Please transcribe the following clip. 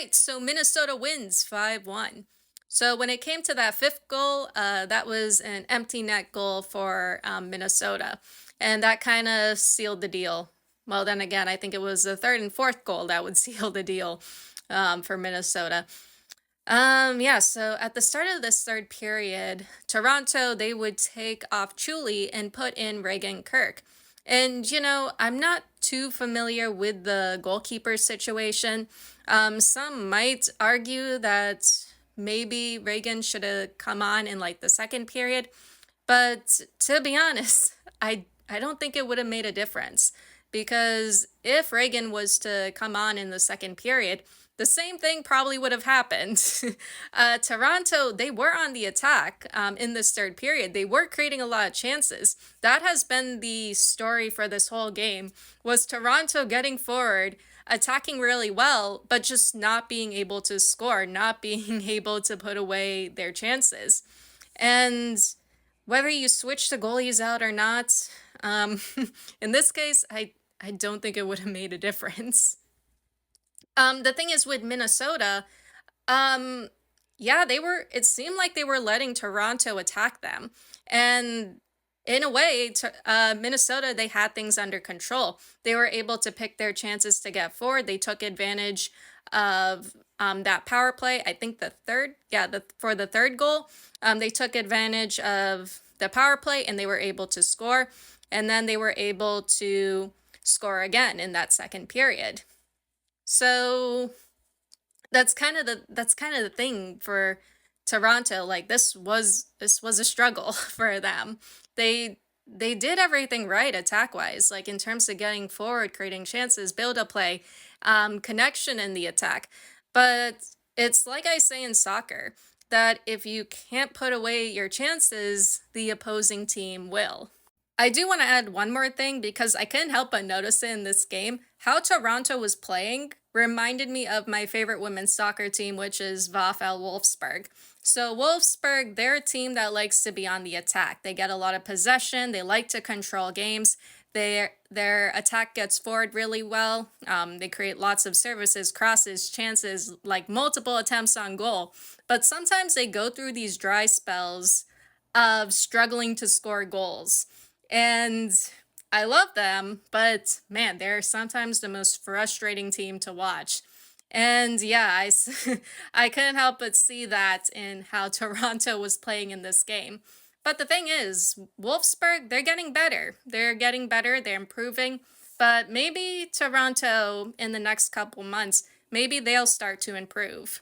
right, so Minnesota wins 5-1. So when it came to that fifth goal, that was an empty net goal for Minnesota, and that kind of sealed the deal. Well, then again, I think it was the third and fourth goal that would seal the deal for Minnesota. Yeah, so at the start of this third period, Toronto, they would take off Chuli and put in Reagan Kirk. And, I'm not too familiar with the goalkeeper situation. Some might argue that maybe Reagan should have come on in like the second period, but to be honest, I don't think it would have made a difference because if Reagan was to come on in the second period, the same thing probably would have happened. Toronto, they were on the attack in this third period. They were creating a lot of chances. That has been the story for this whole game, was Toronto getting forward, attacking really well, but just not being able to score, not being able to put away their chances. And whether you switch the goalies out or not, um, in this case, I don't think it would have made a difference. The thing is with Minnesota, um, yeah, it seemed like they were letting Toronto attack them. And in a way, Minnesota, they had things under control. They were able to pick their chances to get forward. They took advantage of that power play. I think the third, yeah, for the third goal, they took advantage of the power play and they were able to score. And then they were able to score again in that second period. So that's kind of the thing for Toronto. Like this was a struggle for them. They did everything right attack wise, like in terms of getting forward, creating chances, build a play, connection in the attack. But it's like I say in soccer that if you can't put away your chances, the opposing team will. I do want to add one more thing because I couldn't help but notice it in this game. How Toronto was playing reminded me of my favorite women's soccer team, which is VfL Wolfsburg. So, Wolfsburg, they're a team that likes to be on the attack. They get a lot of possession, they like to control games. Their attack gets forward really well. They create lots of services, crosses, chances, like multiple attempts on goal. But sometimes they go through these dry spells of struggling to score goals. And I love them, but man, they're sometimes the most frustrating team to watch. And yeah, I couldn't help but see that in how Toronto was playing in this game. But the thing is, Wolfsburg, they're getting better. They're getting better, they're improving. But maybe Toronto in the next couple months, maybe they'll start to improve.